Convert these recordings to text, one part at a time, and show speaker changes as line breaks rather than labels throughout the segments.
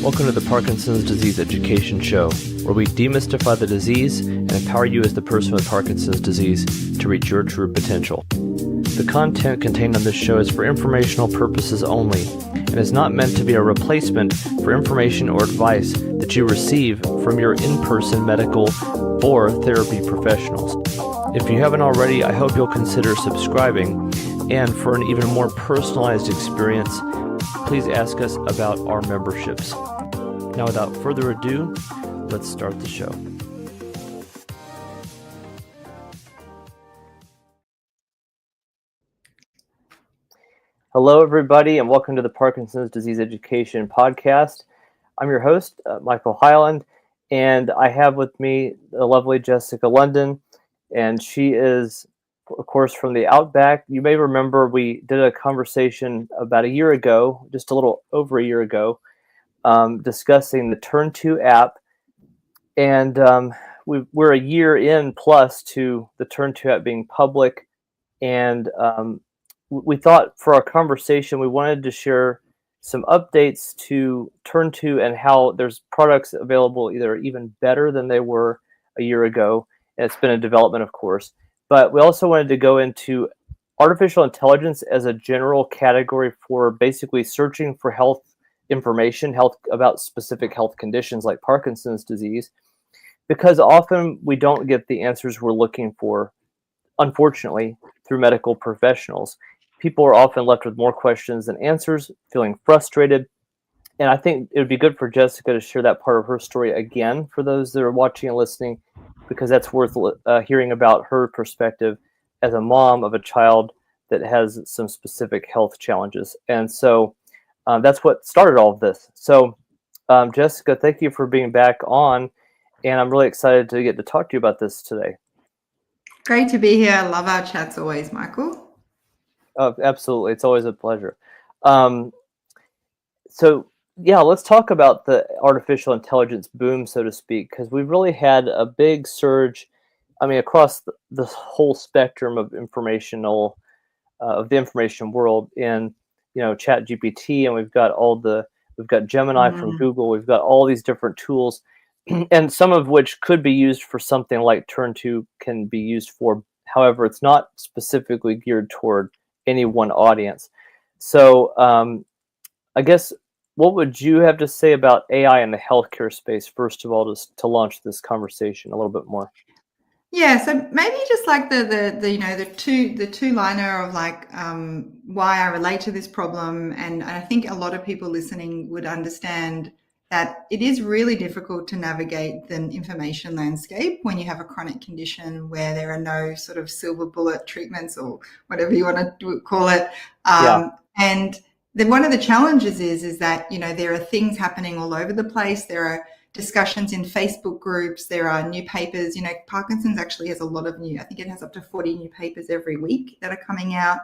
Welcome to the Parkinson's Disease Education Show, where we demystify the disease and empower you as the person with Parkinson's disease to reach your true potential. The content contained on this show is for informational purposes only and is not meant to be a replacement for information or advice that you receive from your in-person medical or therapy professionals. If you haven't already, I hope you'll consider subscribing, and for an even more personalized experience, please ask us about our memberships. Now, without further ado, let's start the show. Hello, everybody, and welcome to the Parkinson's Disease Education Podcast. I'm your host, Michael Hyland, and I have with me the lovely Jessica London, and she is, of course, from the Outback. You may remember we did a conversation about a year ago, just a little over a year ago, discussing the Turnto App, and we're a year in plus to the Turnto App being public, and we thought for our conversation we wanted to share some updates to Turnto and how there's products available either even better than they were a year ago, and it's been a development, of course, but we also wanted to go into artificial intelligence as a general category for basically searching for health information, about specific health conditions like Parkinson's disease, because often we don't get the answers we're looking for, unfortunately, through medical professionals. People are often left with more questions than answers, feeling frustrated, and I think it would be good for Jessica to share that part of her story again for those that are watching and listening, because that's worth hearing about her perspective as a mom of a child that has some specific health challenges. And so that's what started all of this. So, Jessica, thank you for being back on, and I'm really excited to get to talk to you about this today.
Great to be here. I love our chats always, Michael.
Oh, absolutely. It's always a pleasure. So, yeah, let's talk about the artificial intelligence boom, so to speak, because we've really had a big surge, across the whole spectrum of of the information world in Chat GPT, and we've got Gemini from Google. We've got all these different tools, and some of which could be used for something like Turnto can be used for. However, it's not specifically geared toward any one audience. So I guess, what would you have to say about AI in the healthcare space, first of all, to launch this conversation a little bit more?
Yeah, so maybe just like the two-liner of like why I relate to this problem, and I think a lot of people listening would understand that it is really difficult to navigate the information landscape when you have a chronic condition where there are no sort of silver bullet treatments or whatever you want to call it. And then one of the challenges is that there are things happening all over the place. There are discussions in Facebook groups. There are new papers. Parkinson's actually has a lot of I think it has up to 40 new papers every week that are coming out.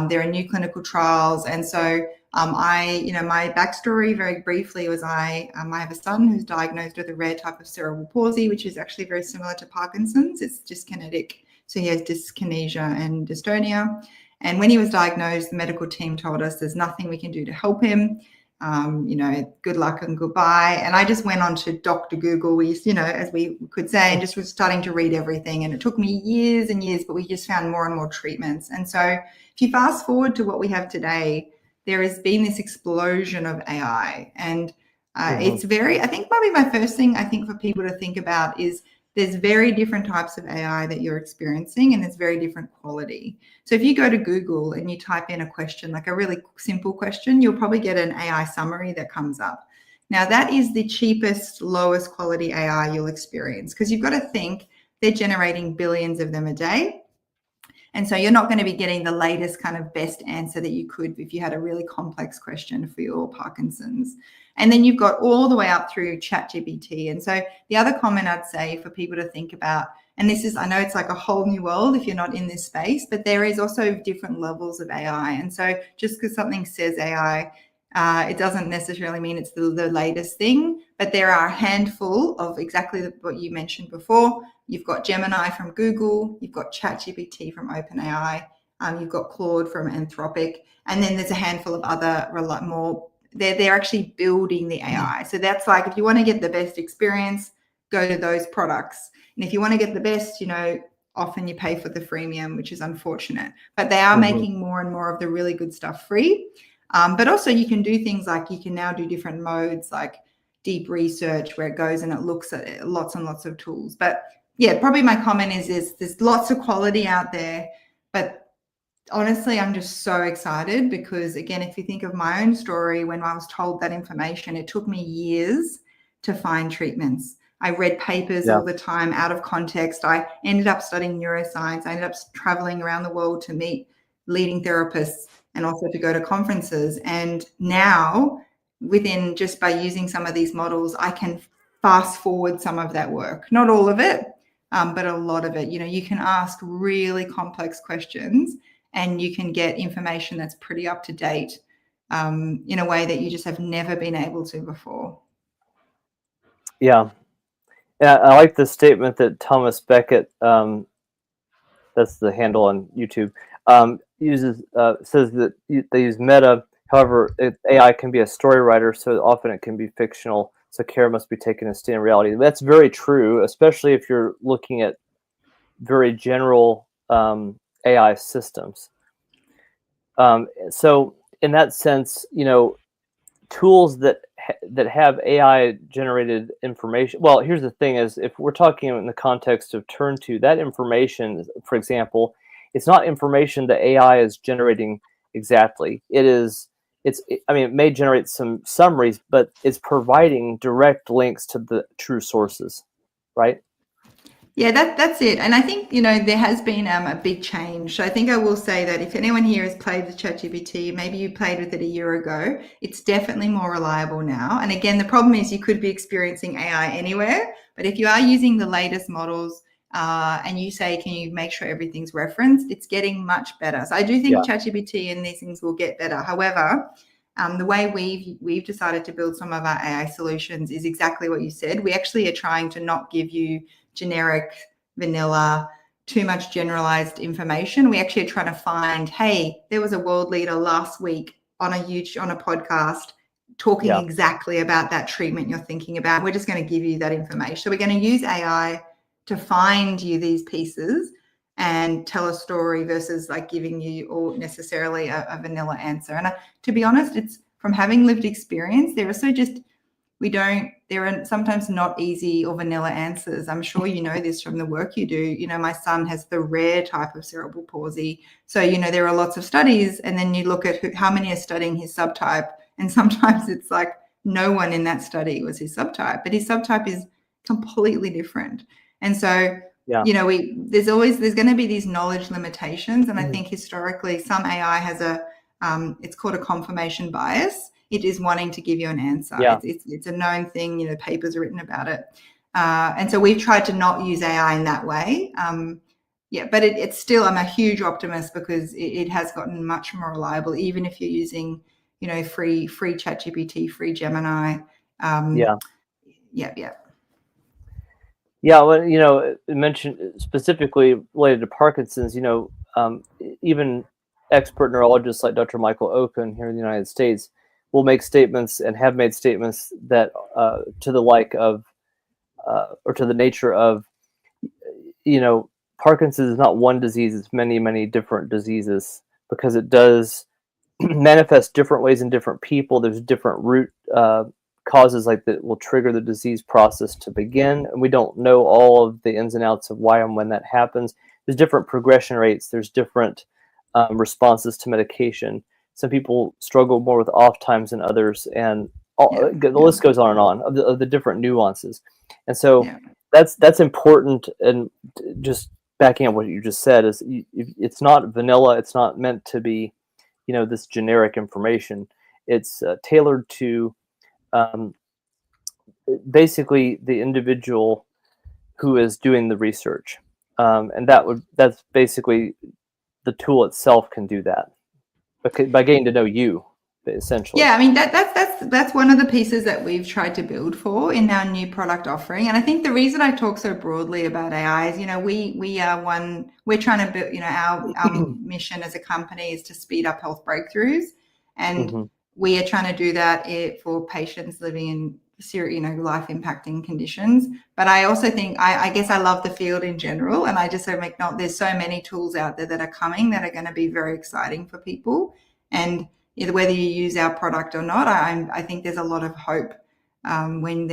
There are new clinical trials. And so my backstory very briefly was I have a son who's diagnosed with a rare type of cerebral palsy, which is actually very similar to Parkinson's. It's dyskinetic. So he has dyskinesia and dystonia. And when he was diagnosed, the medical team told us there's nothing we can do to help him. Good luck and goodbye. And I just went on to Dr. Google, as we could say, and just was starting to read everything. And it took me years and years, but we just found more and more treatments. And so if you fast forward to what we have today, there has been this explosion of AI. And it's I think probably my first thing I think for people to think about is there's very different types of AI that you're experiencing, and it's very different quality. So if you go to Google and you type in a question, like a really simple question, you'll probably get an AI summary that comes up. Now, that is the cheapest, lowest quality AI you'll experience, because you've got to think they're generating billions of them a day. And so you're not going to be getting the latest kind of best answer that you could if you had a really complex question for your Parkinson's. And then you've got all the way up through ChatGPT. And so the other comment I'd say for people to think about, and this is, I know it's like a whole new world if you're not in this space, but there is also different levels of AI. And so just because something says AI, it doesn't necessarily mean it's the latest thing. But there are a handful of exactly what you mentioned before. You've got Gemini from Google, you've got ChatGPT from OpenAI, you've got Claude from Anthropic, and then there's a handful of other more. They're actually building the AI. So that's like, if you want to get the best experience, go to those products. And if you want to get the best, often you pay for the freemium, which is unfortunate. But they are making more and more of the really good stuff free. But also you can do things like, you can now do different modes like deep research, where it goes and it looks at lots and lots of tools. But yeah, probably my comment is there's lots of quality out there. But honestly, I'm just so excited because, again, if you think of my own story, when I was told that information, it took me years to find treatments. I read papers all the time out of context. I ended up studying neuroscience. I ended up traveling around the world to meet leading therapists and also to go to conferences. And now, within just by using some of these models, I can fast forward some of that work. Not all of it, but a lot of it. You can ask really complex questions and you can get information that's pretty up to date in a way that you just have never been able to before.
Yeah. I like the statement that Thomas Beckett, that's the handle on YouTube, says that they use meta. However, AI can be a story writer, so often it can be fictional. So care must be taken as stay in reality. That's very true, especially if you're looking at very general AI systems. So in that sense, tools that have AI generated information. Well, here's the thing: is if we're talking in the context of Turnto, that information, for example, it's not information that AI is generating exactly. It may generate some summaries, but it's providing direct links to the true sources, right?
Yeah, that's it. And I think, there has been a big change. So I think I will say that if anyone here has played with ChatGPT, maybe you played with it a year ago, it's definitely more reliable now. And again, the problem is you could be experiencing AI anywhere, but if you are using the latest models and you say, can you make sure everything's referenced, it's getting much better. So I do think ChatGPT and these things will get better. However, the way we've decided to build some of our AI solutions is exactly what you said. We actually are trying to not give you generic, vanilla, too much generalized information. We actually are trying to find, hey, there was a world leader last week on a podcast talking exactly about that treatment you're thinking about. We're just going to give you that information. So we're going to use AI to find you these pieces and tell a story versus like giving you or necessarily a vanilla answer. And to be honest, it's from having lived experience, there are sometimes not easy or vanilla answers. I'm sure you know this from the work you do. My son has the rare type of cerebral palsy. So, there are lots of studies, and then you look at how many are studying his subtype, and sometimes it's like no one in that study was his subtype, but his subtype is completely different. And so, there's going to be these knowledge limitations. And I think historically some AI has it's called a confirmation bias. It is wanting to give you an answer. It's a known thing, papers are written about it. And so we've tried to not use AI in that way. But it's still, I'm a huge optimist because it has gotten much more reliable, even if you're using, free ChatGPT, free Gemini.
Yeah, well, it mentioned specifically related to Parkinson's, even expert neurologists like Dr. Michael Okun here in the United States will make statements and have made statements that to the like of, or to the nature of, Parkinson's is not one disease, it's many, many different diseases because it does manifest different ways in different people. There's different root causes like that will trigger the disease process to begin. And we don't know all of the ins and outs of why and when that happens. There's different progression rates. There's different responses to medication. Some people struggle more with off times than others, and the list goes on and on of the different nuances. And so that's important. And just backing up what you just said is it's not vanilla. It's not meant to be, this generic information. It's tailored to basically the individual who is doing the research, and that's basically the tool itself can do that by getting to know you. essentially.
Yeah, I mean that's one of the pieces that we've tried to build for in our new product offering. And I think the reason I talk so broadly about AI is, we're trying to build, our mission as a company is to speed up health breakthroughs, and we are trying to do that for patients living in serious, life impacting conditions. But I also think I guess I love the field in general, and I just make note there's so many tools out there that are coming that are going to be very exciting for people. And whether you use our product or not, I think there's a lot of hope when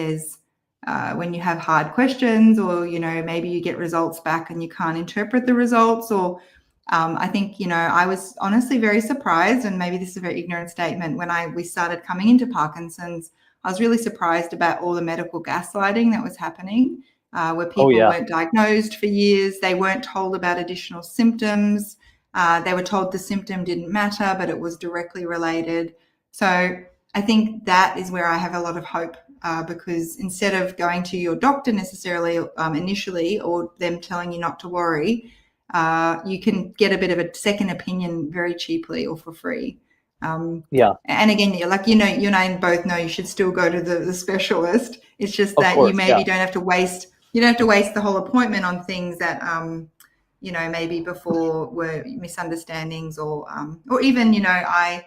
you have hard questions, or maybe you get results back and you can't interpret the results, or I think I was honestly very surprised, and maybe this is a very ignorant statement, when we started coming into Parkinson's. I was really surprised about all the medical gaslighting that was happening, where people weren't diagnosed for years, they weren't told about additional symptoms. They were told the symptom didn't matter, but it was directly related. So I think that is where I have a lot of hope, because instead of going to your doctor necessarily initially, or them telling you not to worry, you can get a bit of a second opinion very cheaply or for free. And again, you and I both know you should still go to the specialist. It's just that you maybe don't have to waste the whole appointment on things that maybe before were misunderstandings, or even, I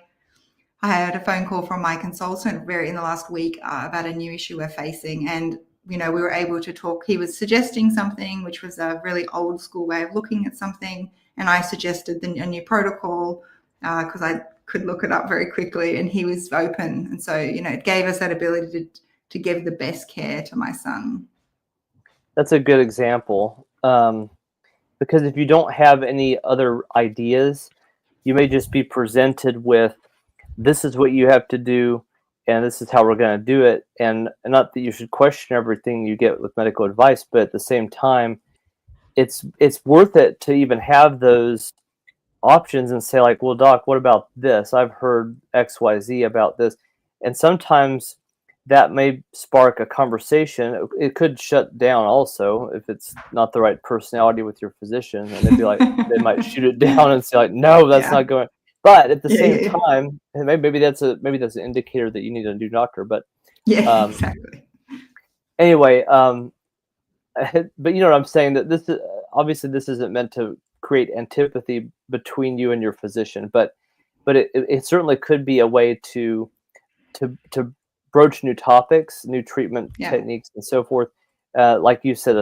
had a phone call from my consultant in the last week about a new issue we're facing. And, we were able to talk. He was suggesting something, which was a really old school way of looking at something. And I suggested a new protocol because I could look it up very quickly, and he was open. And so, it gave us that ability to give the best care to my son.
That's a good example. Because if you don't have any other ideas, you may just be presented with, this is what you have to do, and this is how we're going to do it. And not that you should question everything you get with medical advice, but at the same time, it's worth it to even have those options and say, like, well, doc, what about this? I've heard XYZ about this. And sometimes that may spark a conversation. It could shut down also if it's not the right personality with your physician, and they'd be like, they might shoot it down and say, like, no, that's not going. But at the same time, maybe that's an indicator that you need a new doctor. But
exactly.
Anyway, but you know what I'm saying, that this is obviously, this isn't meant to create antipathy between you and your physician, but it certainly could be a way to broach new topics, new treatment techniques, and so forth. Like you said,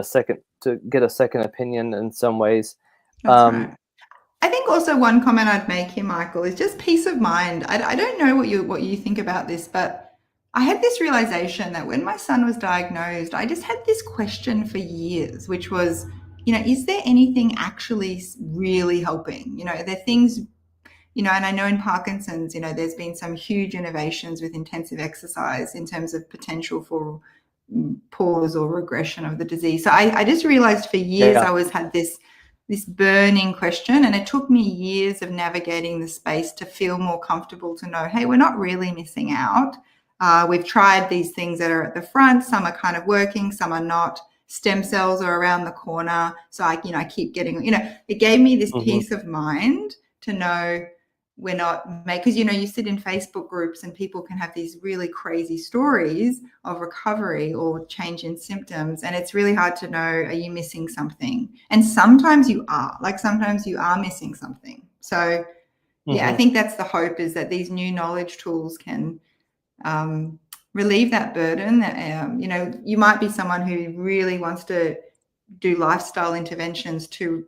to get a second opinion in some ways.
That's right. I think also one comment I'd make here, Michael, is just peace of mind. I don't know what you think about this, but I had this realization that when my son was diagnosed, I just had this question for years, which was, is there anything actually really helping? Are there things, and I know in Parkinson's, there's been some huge innovations with intensive exercise in terms of potential for pause or regression of the disease. So I just realized for years I had this burning question, and it took me years of navigating the space to feel more comfortable to know, hey, we're not really missing out. We've tried these things that are at the front. Some are kind of working, some are not. Stem cells are around the corner. So I keep getting, it gave me this peace of mind to know we're not because you sit in Facebook groups and people can have these really crazy stories of recovery or change in symptoms, and it's really hard to know, are you missing something? And sometimes you are missing something. So I think that's the hope, is that these new knowledge tools can relieve that burden. That you might be someone who really wants to do lifestyle interventions to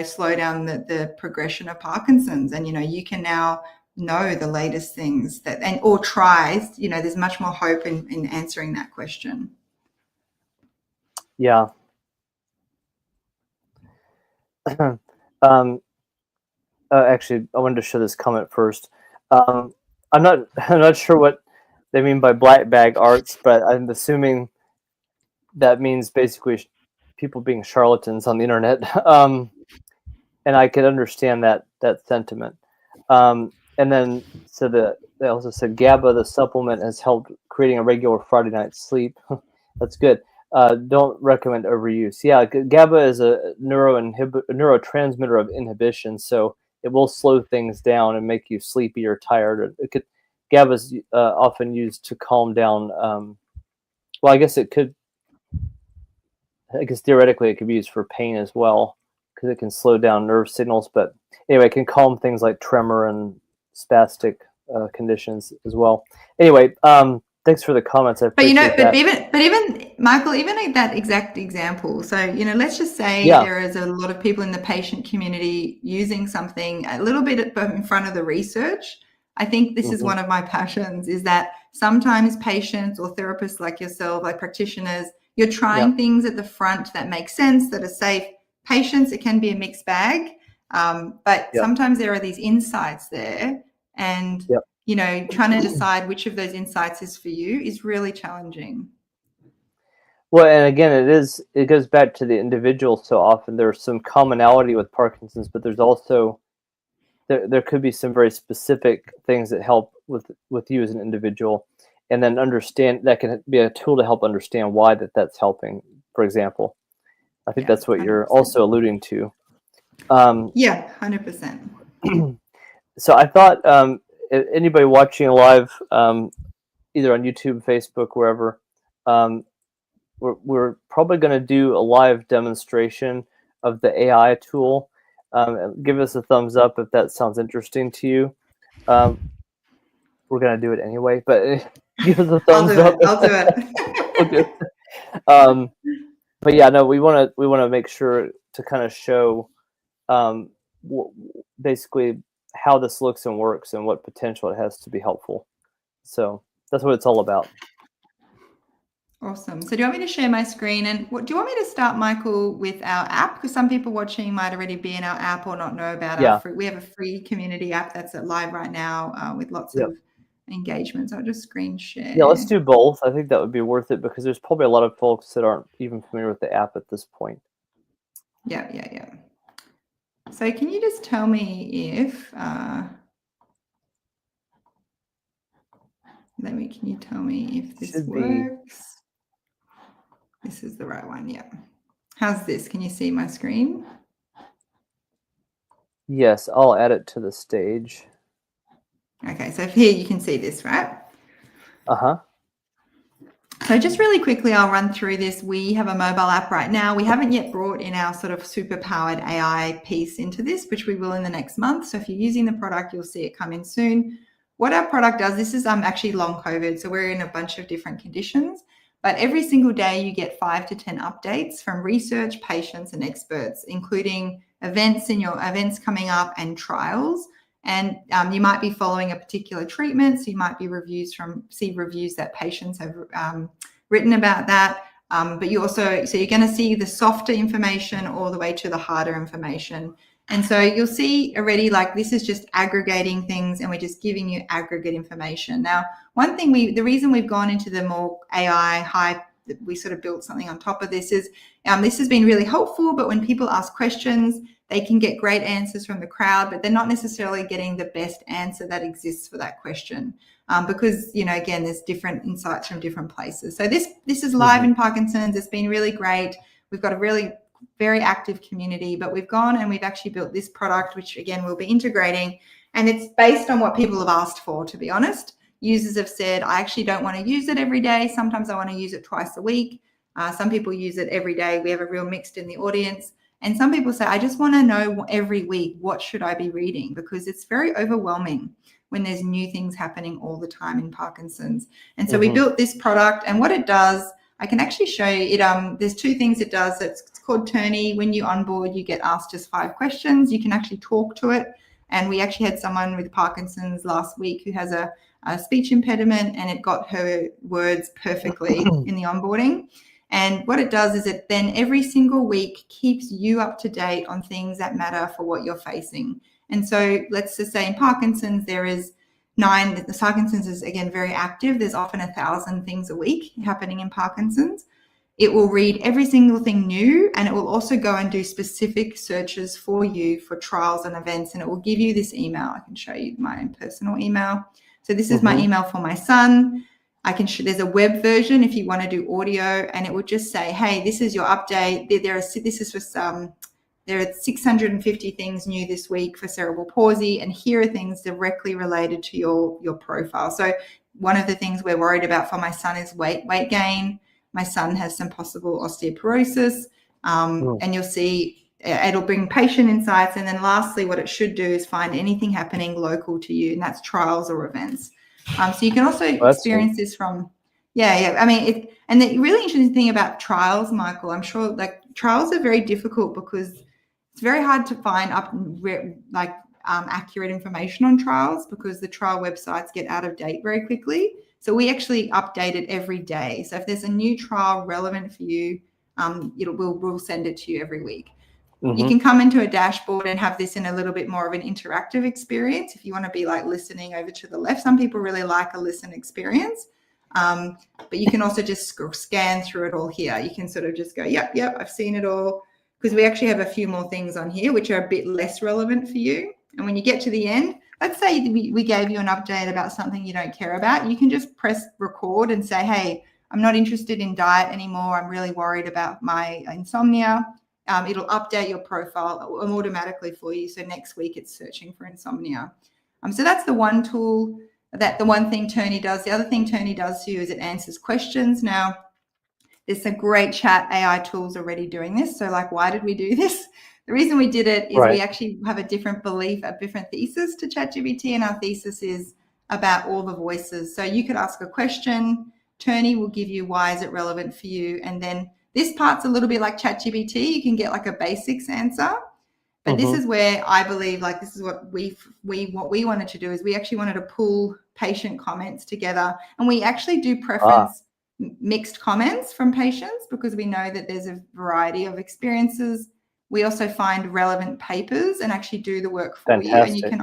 slow down the progression of Parkinson's, and you can now know the latest things or try. There's much more hope in answering that question.
Actually, I wanted to show this comment first. I'm not sure what they mean by black bag arts, but I'm assuming that means basically people being charlatans on the internet. And I could understand that sentiment. And then they also said GABA, the supplement, has helped creating a regular Friday night sleep. That's good. Don't recommend overuse. Yeah, GABA is a neurotransmitter of inhibition, so it will slow things down and make you sleepy or tired. It GABA's often used to calm down. Well, I guess theoretically it could be used for pain as well, because it can slow down nerve signals. But anyway, it can calm things like tremor and spastic conditions as well. Anyway, thanks for the comments. I appreciate that.
But even Michael, even like that exact example. So, let's just say there is a lot of people in the patient community using something a little bit in front of the research. I think this is one of my passions, is that sometimes patients or therapists like yourself, like practitioners, you're trying things at the front that make sense, that are safe. Patients, it can be a mixed bag. But sometimes there are these insights there, and trying to decide which of those insights is for you is really challenging.
Well, and again, it goes back to the individual. So often there's some commonality with Parkinson's, but there's also there could be some very specific things that help with you as an individual, and then understand that can be a tool to help understand why that's helping. For example, I think that's what 100%. You're also alluding to.
100%.
So I thought anybody watching live, either on YouTube, Facebook, wherever, we're probably going to do a live demonstration of the AI tool. Give us a thumbs up if that sounds interesting to you. We're going to do it anyway, but give us a thumbs up.
I'll do it.
But yeah, no, we want to make sure to kind of show basically how this looks and works and what potential it has to be helpful. So that's what it's all about.
Awesome. So do you want me to share my screen? And do you want me to start, Michael, with our app? Because some people watching might already be in our app or not know about our free. We have a free community app that's live right now with lots of engagements. I'll just screen share.
Yeah, let's do both. I think that would be worth it, because there's probably a lot of folks that aren't even familiar with the app at this point.
Yeah. So can you just tell me if can you tell me if this works? This is the right one, yeah. How's this? Can you see my screen?
Yes, I'll add it to the stage.
Okay, so here you can see this, right?
Uh-huh.
So just really quickly, I'll run through this. We have a mobile app right now. We haven't yet brought in our sort of super-powered AI piece into this, which we will in the next month. So if you're using the product, you'll see it come in soon. What our product does, this is actually long COVID, so we're in a bunch of different conditions. But every single day you get 5 to 10 updates from research, patients, and experts, including events coming up and trials. And you might be following a particular treatment, so you might be see reviews that patients have written about that. But you're going to see the softer information all the way to the harder information. And so you'll see already, like, this is just aggregating things, and we're just giving you aggregate information. Now, one thing the reason we've gone into the more AI hype, we sort of built something on top of this, is this has been really helpful, but when people ask questions, they can get great answers from the crowd, but they're not necessarily getting the best answer that exists for that question. Because, again, there's different insights from different places. So this is live in Parkinson's. It's been really great. We've got a really very active community, but we've gone and we've actually built this product, which again we'll be integrating, and it's based on what people have asked for. To be honest, users have said, I actually don't want to use it every day. Sometimes I want to use it twice a week. Some people use it every day. We have a real mixed in the audience, and some people say, I just want to know every week, what should I be reading? Because it's very overwhelming when there's new things happening all the time in Parkinson's. And so we built this product, and what it does, I can actually show you it. There's two things it does. It's called Turnto. When you onboard, you get asked just 5 questions. You can actually talk to it. And we actually had someone with Parkinson's last week who has a speech impediment, and it got her words perfectly in the onboarding. And what it does is it then every single week keeps you up to date on things that matter for what you're facing. And so let's just say in Parkinson's, there is 9, the Parkinson's is, again, very active. There's often 1,000 things a week happening in Parkinson's. It will read every single thing new, and it will also go and do specific searches for you for trials and events, and it will give you this email. I can show you my personal email. So this is my email for my son. There's a web version if you want to do audio, and it will just say, hey, this is your update. This is for some there are 650 things new this week for cerebral palsy, and here are things directly related to your profile. So one of the things we're worried about for my son is weight gain. My son has some possible osteoporosis, and you'll see it'll bring patient insights. And then lastly, what it should do is find anything happening local to you, and that's trials or events. So you can also experience this from, I mean, and the really interesting thing about trials, Michael, I'm sure like trials are very difficult because it's very hard to find accurate information on trials because the trial websites get out of date very quickly. So we actually update it every day. So if there's a new trial relevant for you, we'll send it to you every week. You can come into a dashboard and have this in a little bit more of an interactive experience. If you want to be like listening over to the left, some people really like a listen experience. But you can also just scan through it all here. You can sort of just go, yep, I've seen it all. Because we actually have a few more things on here which are a bit less relevant for you. And when you get to the end, let's say we gave you an update about something you don't care about, you can just press record and say, hey, I'm not interested in diet anymore. I'm really worried about my insomnia. It'll update your profile automatically for you. So next week it's searching for insomnia. So that's the one tool, the one thing Turnto does. The other thing Turnto does for you is it answers questions. Now, there's some great chat AI tools already doing this. So like, why did we do this? The reason we did it is we actually have a different belief, a different thesis to ChatGPT, and our thesis is about all the voices. So you could ask a question, Turnto will give you why is it relevant for you, and then this part's a little bit like ChatGPT. You can get like a basics answer, but this is where I believe like this is what we wanted to do is we actually wanted to pull patient comments together, and we actually do preference mixed comments from patients because we know that there's a variety of experiences. We also find relevant papers and actually do the work for you, and you can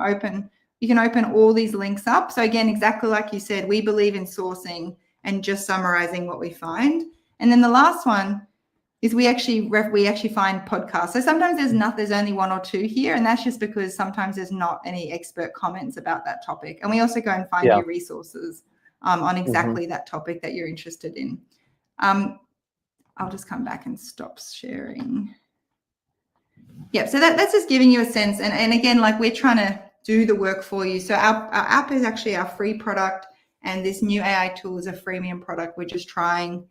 open all these links up. So again, exactly like you said, we believe in sourcing and just summarizing what we find. And then the last one is we actually find podcasts. So sometimes there's only one or two here, and that's just because sometimes there's not any expert comments about that topic. And we also go and find you resources on exactly that topic that you're interested in. I'll just come back and stop sharing. So that's just giving you a sense. And again, like we're trying to do the work for you. So our app is actually our free product, and this new AI tool is a freemium product. We're just trying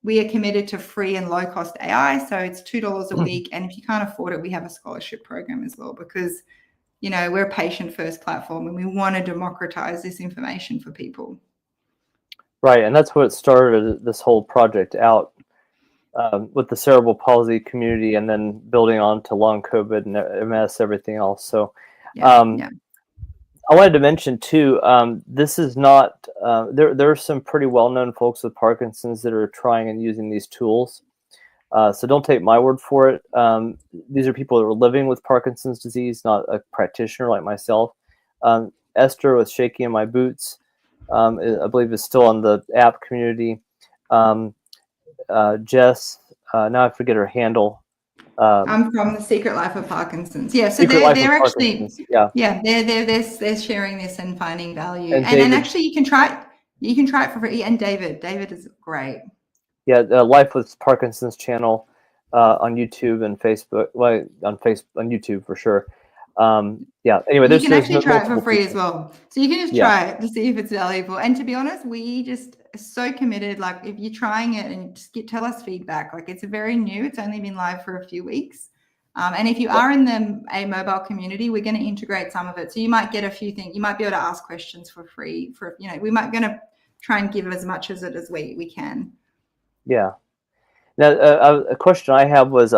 we are committed to free and low cost AI. So it's $2 a week. And if you can't afford it, we have a scholarship program as well, because, we're a patient first platform and we want to democratize this information for people.
Right. And that's what started this whole project out with the cerebral palsy community, and then building on to long COVID and MS, everything else. So I wanted to mention too, this is not, there are some pretty well-known folks with Parkinson's that are trying and using these tools. So don't take my word for it. These are people that are living with Parkinson's disease, not a practitioner like myself. Esther with Shaky in My Boots, I believe is still on the app community. Jess, now I forget her handle.
I'm from The Secret Life of Parkinson's. Yeah, so they're actually they're sharing this and finding value. And actually you can try it for free. And David is great.
Yeah, the Life with Parkinson's channel on YouTube and Facebook. Well, on YouTube for sure. Anyway,
you can actually try it for free as well. So you can just try it to see if it's valuable. And to be honest, we just are so committed. Like if you're trying it and just tell us feedback. Like it's very new. It's only been live for a few weeks. And if you are in a mobile community, we're going to integrate some of it. So you might get a few things. You might be able to ask questions for free. We might going to try and give as much of it as we can.
Yeah. Now, a question I have was,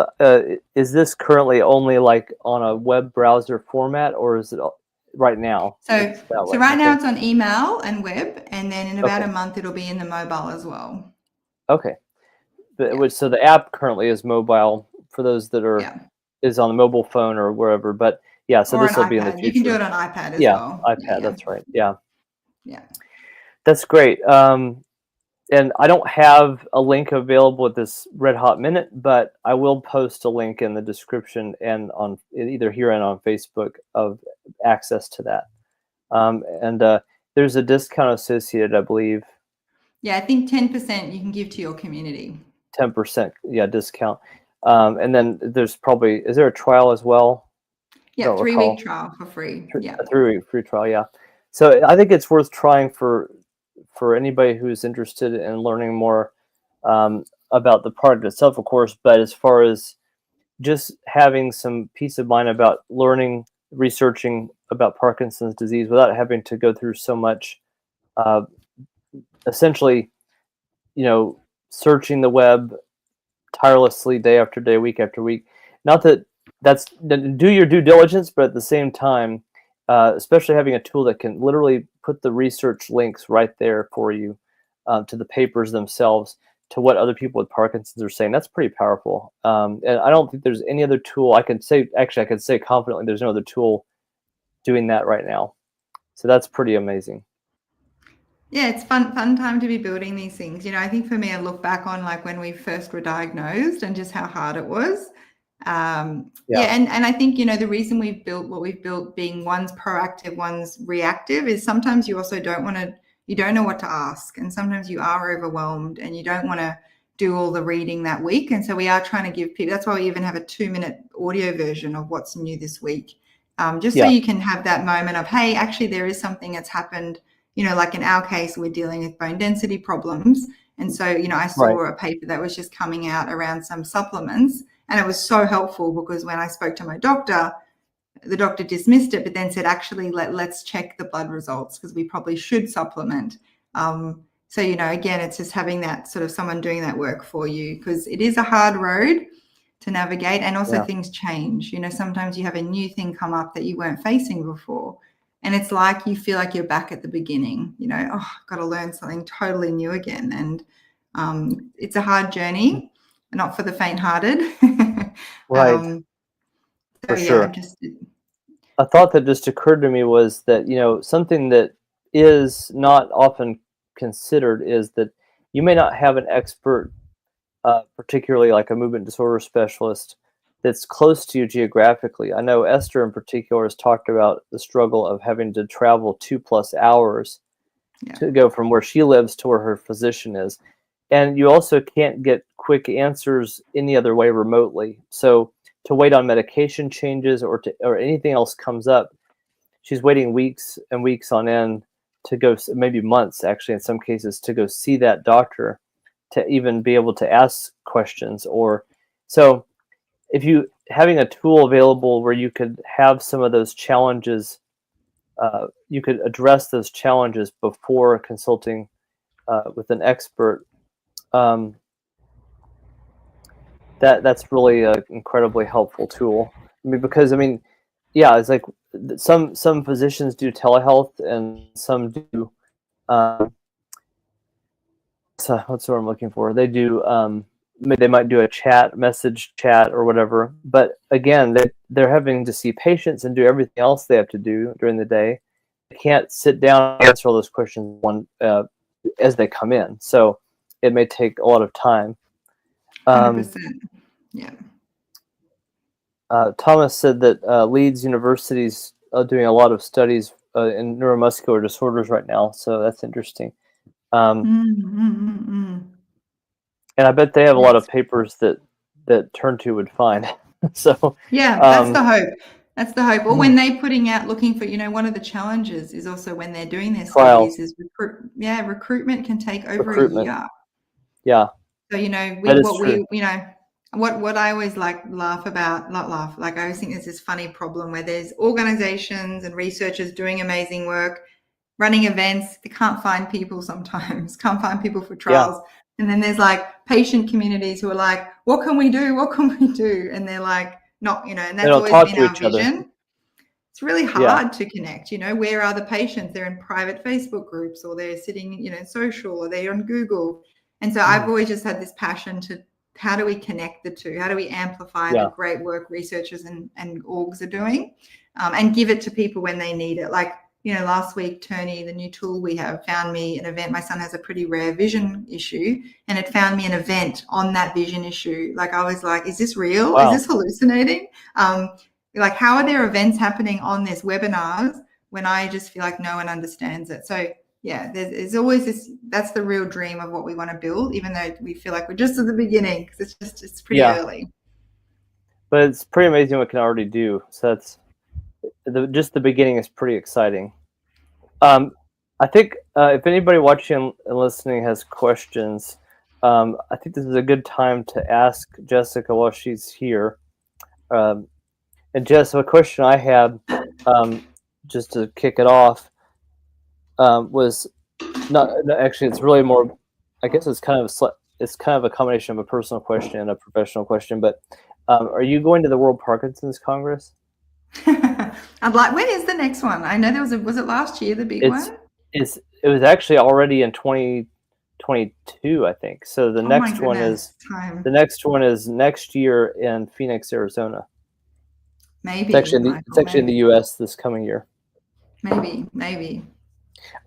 is this currently only like on a web browser format, or is it right now?
So right now it's on email and web, and then in about a month it'll be in the mobile as well.
Okay. So the app currently is mobile for those that are is on the mobile phone or wherever. But so this will be in the future.
You can do it on iPad as well.
iPad. That's right. Yeah. That's great. And I don't have a link available at this red hot minute, but I will post a link in the description and on either here and on Facebook of access to that. And there's a discount associated, I believe.
Yeah, I think 10% you can give to your community.
10%, discount. And then there's probably, is there a trial as well? I
Yeah,
don't
3-week
recall.
trial for free. Yeah.
A 3-week free trial, yeah. So I think it's worth trying for anybody who's interested in learning more about the product itself, of course. But as far as just having some peace of mind about learning, researching about Parkinson's disease without having to go through so much, uh, essentially, searching the web tirelessly day after day, week after week. Not that do your due diligence, but at the same time, especially having a tool that can literally put the research links right there for you to the papers themselves, to what other people with Parkinson's are saying. That's pretty powerful. And I don't think there's any other tool I can say. Actually, I can say confidently there's no other tool doing that right now. So that's pretty amazing.
Yeah, it's fun time to be building these things. I think for me, I look back on like when we first were diagnosed and just how hard it was.
Yeah.
And I think, the reason we've built what we've built, being one's proactive, one's reactive, is sometimes you also you don't know what to ask. And sometimes you are overwhelmed and you don't want to do all the reading that week. And so we are trying to give people, that's why we even have a 2-minute audio version of what's new this week. Just so you can have that moment of, hey, actually there is something that's happened. Like in our case, we're dealing with bone density problems. And so, I saw a paper that was just coming out around some supplements, and it was so helpful because when I spoke to my doctor, the doctor dismissed it, but then said, actually, let's check the blood results because we probably should supplement. So, again, it's just having that sort of someone doing that work for you, because it is a hard road to navigate, and also things change. Sometimes you have a new thing come up that you weren't facing before. And it's like you feel like you're back at the beginning, I've got to learn something totally new again. And it's a hard journey, not for the faint-hearted.
Right. For sure.
Just
A thought that just occurred to me was that, something that is not often considered is that you may not have an expert, particularly like a movement disorder specialist, that's close to you geographically. I know Esther in particular has talked about the struggle of having to travel 2+ hours to go from where she lives to where her physician is. And you also can't get quick answers any other way remotely. So to wait on medication changes or anything else comes up, she's waiting weeks and weeks on end to go, maybe months actually in some cases, to go see that doctor, to even be able to ask questions. Or so if you having a tool available where you could have some of those challenges, you could address those challenges before consulting with an expert. That's really an incredibly helpful tool. Because it's like some physicians do telehealth and some do. So what's what I'm looking for? They do. They might do a message chat or whatever. But again, they're having to see patients and do everything else they have to do during the day. They can't sit down and answer all those questions as they come in. So it may take a lot of time.
100%. Yeah.
Thomas said that Leeds University's doing a lot of studies in neuromuscular disorders right now, so that's interesting. And I bet they have a lot of papers that Turnto would find. So
that's the hope. That's the hope. Or when they're putting out, looking for, one of the challenges is also when they're doing their
trials.
studies is recruitment can take over a year.
Yeah.
So what I always like not laugh, like I always think there's this funny problem where there's organizations and researchers doing amazing work, running events, they can't find people sometimes, can't find people for trials. Yeah. And then there's like patient communities who are like, what can we do? What can we do? And they're like, not, and that's always been our vision. Other. It's really hard to connect, where are the patients? They're in private Facebook groups, or they're sitting, social, or they're on Google. And so I've always just had this passion to, how do we connect the two? How do we amplify the great work researchers and orgs are doing, and give it to people when they need it? Like, last week, Turnto, the new tool we have, found me an event. My son has a pretty rare vision issue, and it found me an event on that vision issue. Like, I was like, is this real? Wow. Is this hallucinating? Like, how are there events happening on this webinars when I just feel like no one understands it? So yeah, there's always this, that's the real dream of what we want to build, even though we feel like we're just at the beginning, because it's pretty early.
but it's pretty amazing what it can already do. So that's just the beginning is pretty exciting. I think if anybody watching and listening has questions, I think this is a good time to ask Jessica while she's here. And Jess, a question I had, just to kick it off, was not actually. It's really more. I guess it's kind of a combination of a personal question and a professional question. But are you going to the World Parkinson's Congress?
I'd like. When is the next one? I know there was it last year, the big one?
It was actually already in 2022, I think. So the next one is next year in Phoenix, Arizona.
Maybe
it's actually in the U.S. this coming year.
Maybe.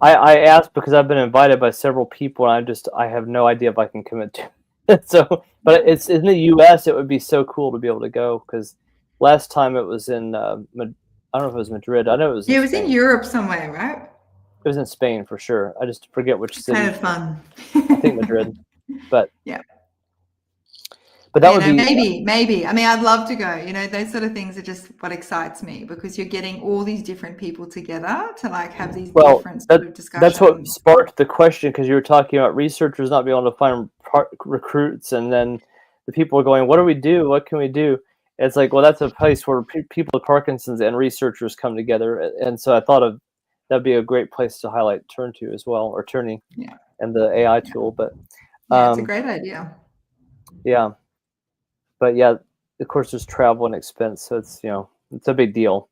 I asked because I've been invited by several people, and I have no idea if I can commit to it. So, but it's in the U.S. It would be so cool to be able to go, because last time it was in I don't know if it was Madrid. I know it was.
Yeah, it was in Europe somewhere, right?
It was in Spain for sure. I just forget which city.
Kind of fun.
I think Madrid, but
yeah.
But that would be
maybe. I mean, I'd love to go. Those sort of things are just what excites me, because you're getting all these different people together to like have these different sort of discussions.
That's what sparked the question, because you were talking about researchers not being able to find recruits, and then the people are going, "What do we do? What can we do?" It's like, well, that's a place where people with Parkinson's and researchers come together, and so I thought that'd be a great place to highlight Turnto as well, or Turning, and the AI tool. But
it's a great idea.
Yeah. But yeah, of course, there's travel and expense, so it's it's a big deal.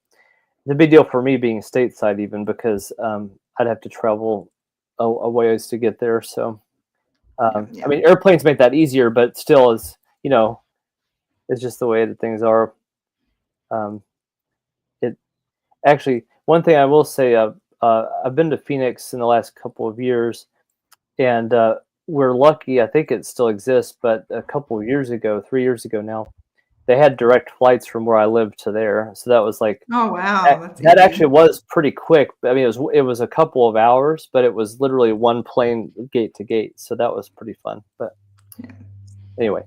It's a big deal for me being stateside, even, because I'd have to travel a ways to get there. So, I mean, airplanes make that easier, but still, it's just the way that things are. It actually, one thing I will say, I've been to Phoenix in the last couple of years, and we're lucky. I think it still exists, but a couple of years ago, 3 years ago now, they had direct flights from where I lived to there. So that was like,
oh wow,
that actually was pretty quick. I mean, it was a couple of hours, but it was literally one plane gate to gate. So that was pretty fun. But anyway,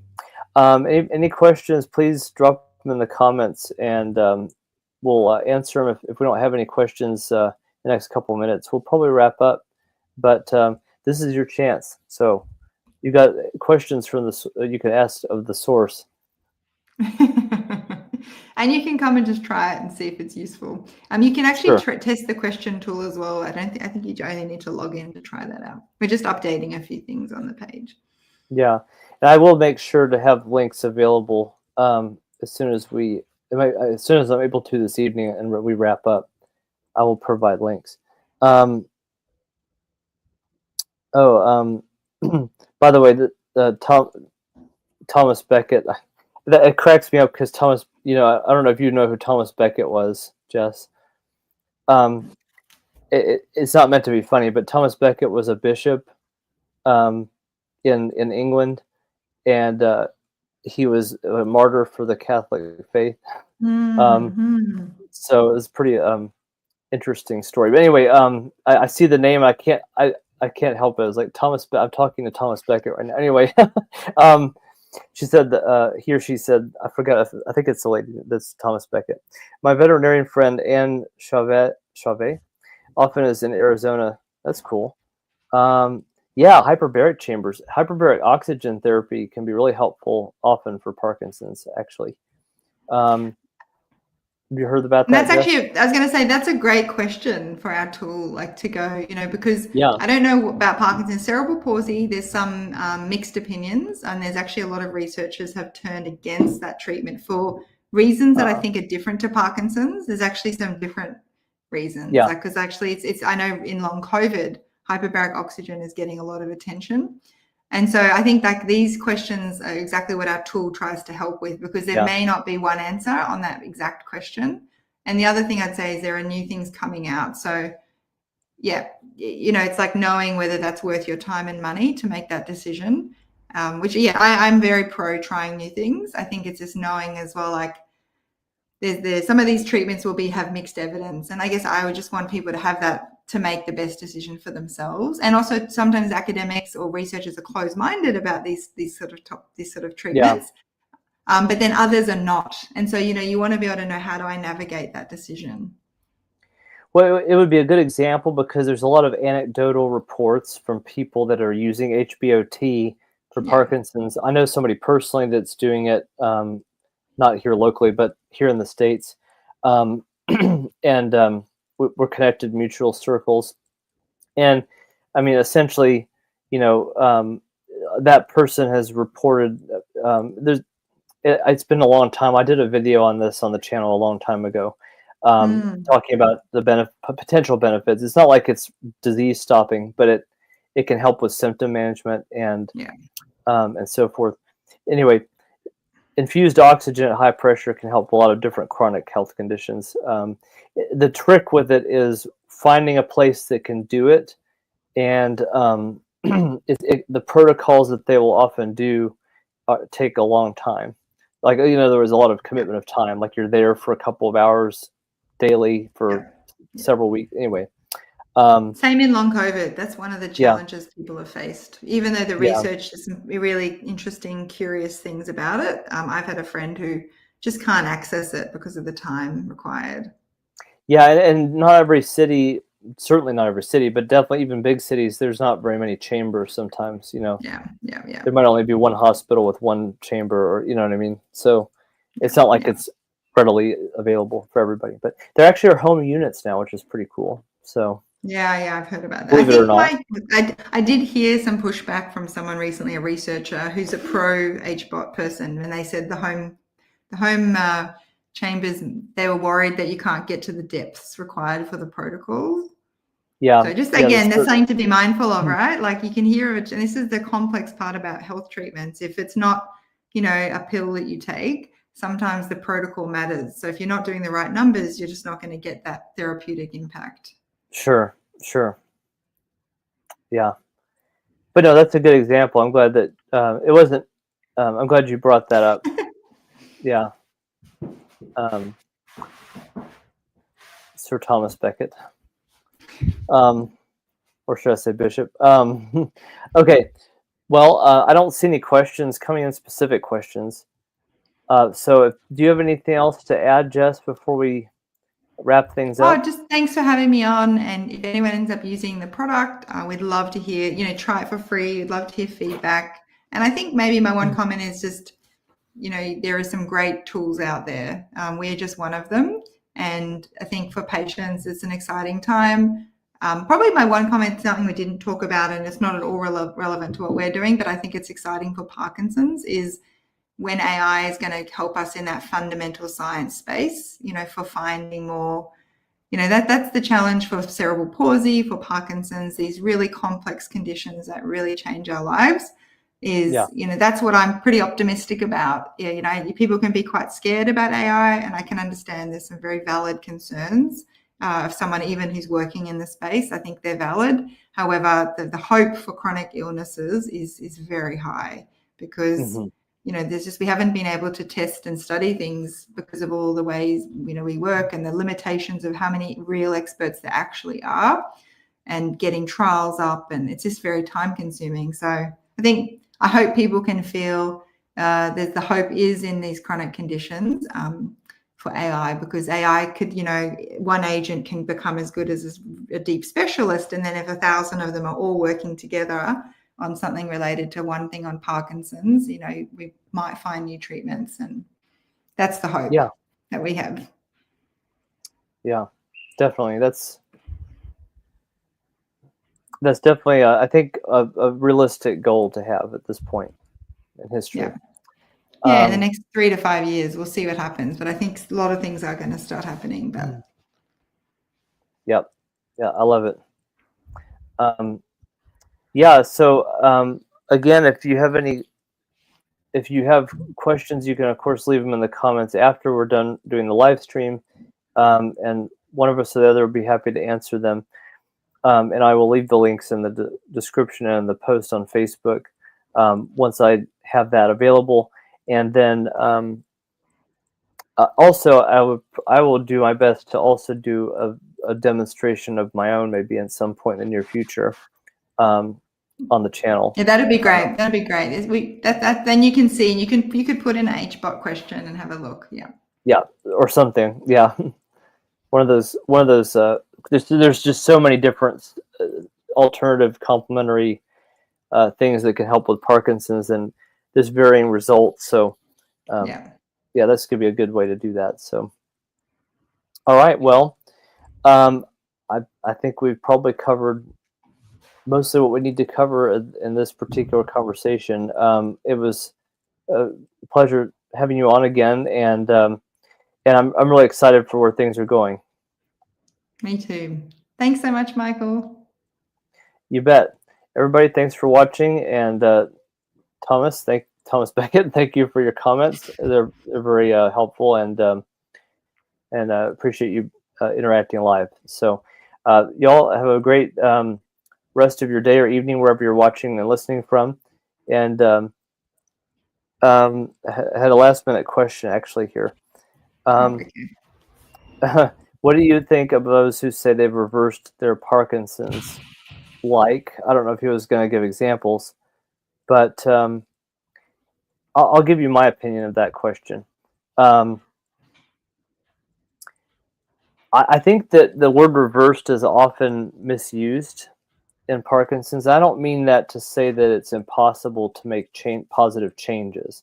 any questions? Please drop them in the comments, and we'll answer them. If we don't have any questions in the next couple of minutes, we'll probably wrap up. But this is your chance. So you got questions from you can ask of the source.
And you can come and just try it and see if it's useful. You can actually test the question tool as well. I think you only need to log in to try that out. We're just updating a few things on the page.
Yeah, and I will make sure to have links available as soon as I'm able to this evening and we wrap up. I will provide links. By the way, Thomas Beckett. It cracks me up because Thomas. I don't know if you know who Thomas Beckett was, Jess. It's not meant to be funny, but Thomas Beckett was a bishop in England, and he was a martyr for the Catholic faith.
Mm-hmm.
So it was pretty interesting story. But anyway, I see the name. I can't help it. It was like I'm talking to Thomas Beckett right now. Anyway, she said she said, I forgot. I think it's the lady. That's Thomas Beckett. My veterinarian friend Anne Chauvet often is in Arizona. That's cool. Hyperbaric chambers, hyperbaric oxygen therapy can be really helpful often for Parkinson's. Actually, have you heard about that?
That's actually, I was going to say, that's a great question for our tool, like to go, because I don't know about Parkinson's. Cerebral palsy, there's some mixed opinions, and there's actually a lot of researchers have turned against that treatment for reasons that I think are different to Parkinson's. There's actually some different reasons. Because actually it's I know in long COVID, hyperbaric oxygen is getting a lot of attention. And so I think like these questions are exactly what our tool tries to help with, because there may not be one answer on that exact question. And the other thing I'd say is there are new things coming out. So it's like knowing whether that's worth your time and money to make that decision, I'm very pro trying new things. I think it's just knowing as well, like there's some of these treatments will have mixed evidence. And I guess I would just want people to have that to make the best decision for themselves. And also sometimes academics or researchers are closed-minded about these sort of treatments. but then others are not. And so, you want to be able to know, how do I navigate that decision?
Well, it would be a good example because there's a lot of anecdotal reports from people that are using HBOT for
Yeah.
Parkinson's. I know somebody personally that's doing it, not here locally, but here in the States. Um, and we're connected mutual circles. And I mean, essentially, you know, that person has reported, it's been a long time. I did a video on this on the channel a long time ago, talking about the potential benefits. It's not like it's disease stopping, but it can help with symptom management and so forth. Anyway, infused oxygen at high pressure can help a lot of different chronic health conditions. The trick with it is finding a place that can do it, and the protocols that they will often do take a long time. Like, there was a lot of commitment of time. Like, you're there for a couple of hours daily for several weeks. Anyway.
Same in long COVID. That's one of the challenges people have faced. Even though the research is some really interesting, curious things about it, I've had a friend who just can't access it because of the time required.
Yeah, and not every city, certainly not every city, but definitely even big cities, there's not very many chambers sometimes,
Yeah.
There might only be one hospital with one chamber, or you know what I mean? So it's not like it's readily available for everybody. But there actually are home units now, which is pretty cool. So
yeah, I've heard about that.
Believe it or not.
I did hear some pushback from someone recently, a researcher who's a pro HBOT person, and they said the home chambers, they were worried that you can't get to the depths required for the protocols.
Yeah.
So just again, there's something to be mindful of, right? Like, you can hear it, and this is the complex part about health treatments. If it's not, a pill that you take, sometimes the protocol matters. So if you're not doing the right numbers, you're just not going to get that therapeutic impact.
Sure. Yeah. But no, that's a good example. I'm glad that it wasn't. I'm glad you brought that up. Yeah. Sir Thomas Becket. Or should I say Bishop? Okay. Well, I don't see any questions coming in, specific questions. So do you have anything else to add, Jess, before we wrap things up?
Just thanks for having me on. And if anyone ends up using the product, we'd love to hear, try it for free. We'd love to hear feedback. And I think maybe my one comment is just, there are some great tools out there. We're just one of them. And I think for patients, it's an exciting time. Probably my one comment, something we didn't talk about, and it's not at all relevant to what we're doing, but I think it's exciting for Parkinson's, is when AI is going to help us in that fundamental science space, for finding more, that's the challenge for cerebral palsy, for Parkinson's, these really complex conditions that really change our lives. That's what I'm pretty optimistic about. People can be quite scared about AI, and I can understand there's some very valid concerns of someone even who's working in the space. I think they're valid. However, the hope for chronic illnesses is very high, because we haven't been able to test and study things because of all the ways we work, and the limitations of how many real experts there actually are, and getting trials up, and it's just very time consuming. So I hope people can feel that the hope is in these chronic conditions for AI, because AI could, one agent can become as good as a deep specialist. And then if 1,000 of them are all working together on something related to one thing on Parkinson's, we might find new treatments. And that's the hope that we have.
Yeah, definitely. That's definitely, I think, a realistic goal to have at this point in history.
In the next 3 to 5 years, we'll see what happens. But I think a lot of things are going to start happening. But
Yep. Yeah, I love it. So again, if you have questions, you can of course leave them in the comments after we're done doing the live stream, and one of us or the other will be happy to answer them. And I will leave the links in the description and the post on Facebook once I have that available. And then also, I will do my best to also do a demonstration of my own, maybe in some point in the near future. on the channel.
Yeah, that'd be great. That'd be great. Then you can see, and you could put in an HBot question and have a look. Yeah.
Yeah, or something. Yeah, one of those. There's just so many different alternative complementary things that can help with Parkinson's, and there's varying results. So yeah, this could be a good way to do that. So, all right. Well, I think we've probably covered mostly what we need to cover in this particular conversation. It was a pleasure having you on again, and I'm really excited for where things are going.
Me too. Thanks so much, Michael.
You bet. Everybody, thanks for watching, and Thomas Beckett, thank you for your comments. They're very helpful, and appreciate you interacting live. So y'all have a great rest of your day or evening wherever you're watching and listening from. And I had a last minute question actually here. What do you think of those who say they've reversed their Parkinson's? I don't know if he was going to give examples, but I'll give you my opinion of that question. I think that the word reversed is often misused in Parkinson's. I don't mean that to say that it's impossible to make positive changes.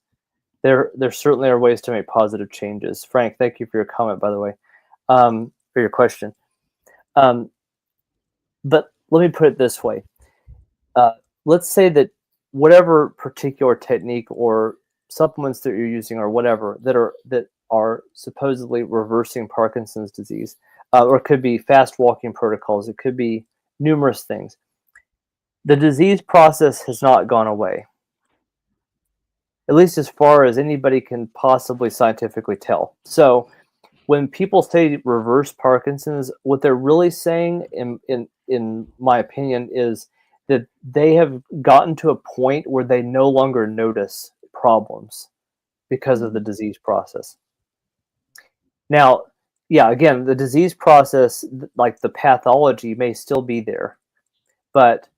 There certainly are ways to make positive changes. Frank, thank you for your comment, by the way, for your question. But let me put it this way. Let's say that whatever particular technique or supplements that you're using or whatever that are supposedly reversing Parkinson's disease, or it could be fast walking protocols. It could be numerous things. The disease process has not gone away, at least as far as anybody can possibly scientifically tell. So when people say reverse Parkinson's, what they're really saying, in my opinion, is that they have gotten to a point where they no longer notice problems because of the disease process. Now, yeah, again, the disease process, like the pathology, may still be there, but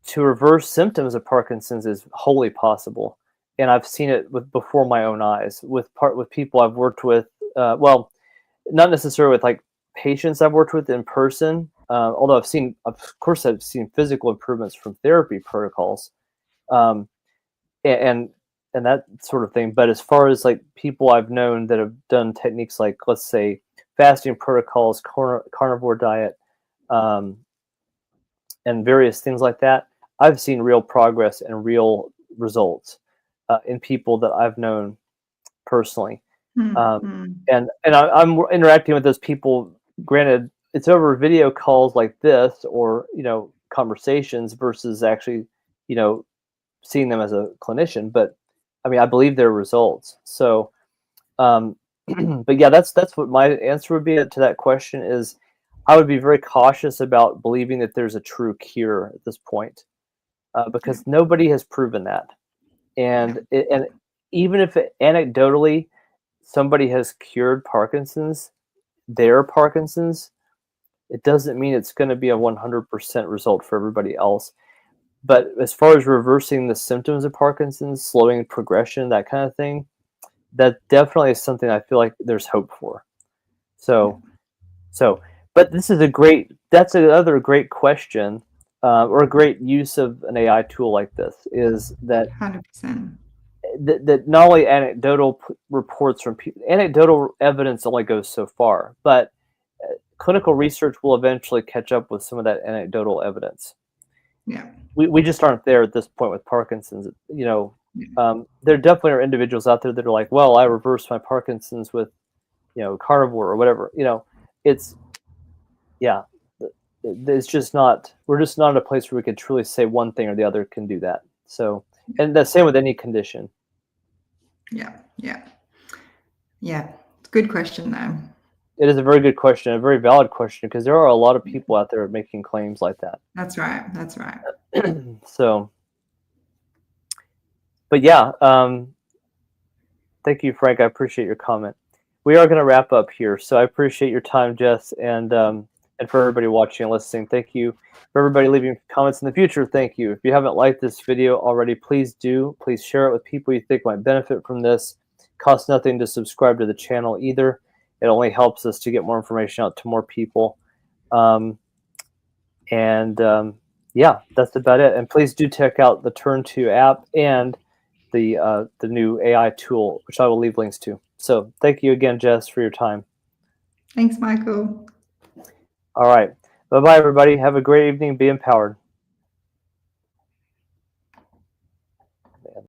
to reverse symptoms of Parkinson's is wholly possible. And I've seen it before my own eyes with people I've worked with. Well, not necessarily with like patients I've worked with in person, although I've seen physical improvements from therapy protocols, and that sort of thing. But as far as like people I've known that have done techniques like, let's say, fasting protocols, carnivore diet, and various things like that, I've seen real progress and real results in people that I've known personally. And I'm interacting with those people. Granted, it's over video calls like this, or conversations, versus actually seeing them as a clinician. But I mean, I believe their results. So, but yeah, that's what my answer would be to that question. Is I would be very cautious about believing that there's a true cure at this point, because nobody has proven that. And even if anecdotally somebody has cured their Parkinson's, it doesn't mean it's going to be a 100% result for everybody else. But as far as reversing the symptoms of Parkinson's, slowing progression, that kind of thing, that definitely is something I feel like there's hope for. So, but that's another great question, or a great use of an AI tool like this, is that
100%.
That not only anecdotal reports from people, anecdotal evidence only goes so far, but clinical research will eventually catch up with some of that anecdotal evidence.
Yeah,
we just aren't there at this point with Parkinson's. There definitely are individuals out there that are like, well, I reversed my Parkinson's with carnivore or whatever. It's just not. We're just not in a place where we can truly say one thing or the other can do that. So, and the same with any condition.
Yeah. It's a good question, though.
It is a very good question, a very valid question, because there are a lot of people out there making claims like that.
That's right.
So, but yeah, thank you, Frank. I appreciate your comment. We are going to wrap up here, so I appreciate your time, Jess, and And for everybody watching and listening, thank you. For everybody leaving comments in the future, thank you. If you haven't liked this video already, please do. Please share it with people you think might benefit from this. It costs nothing to subscribe to the channel either. It only helps us to get more information out to more people. Yeah, that's about it. And please do check out the Turnto app and the new AI tool, which I will leave links to. So thank you again, Jess, for your time.
Thanks, Michael.
All right. Bye-bye, everybody. Have a great evening. Be empowered.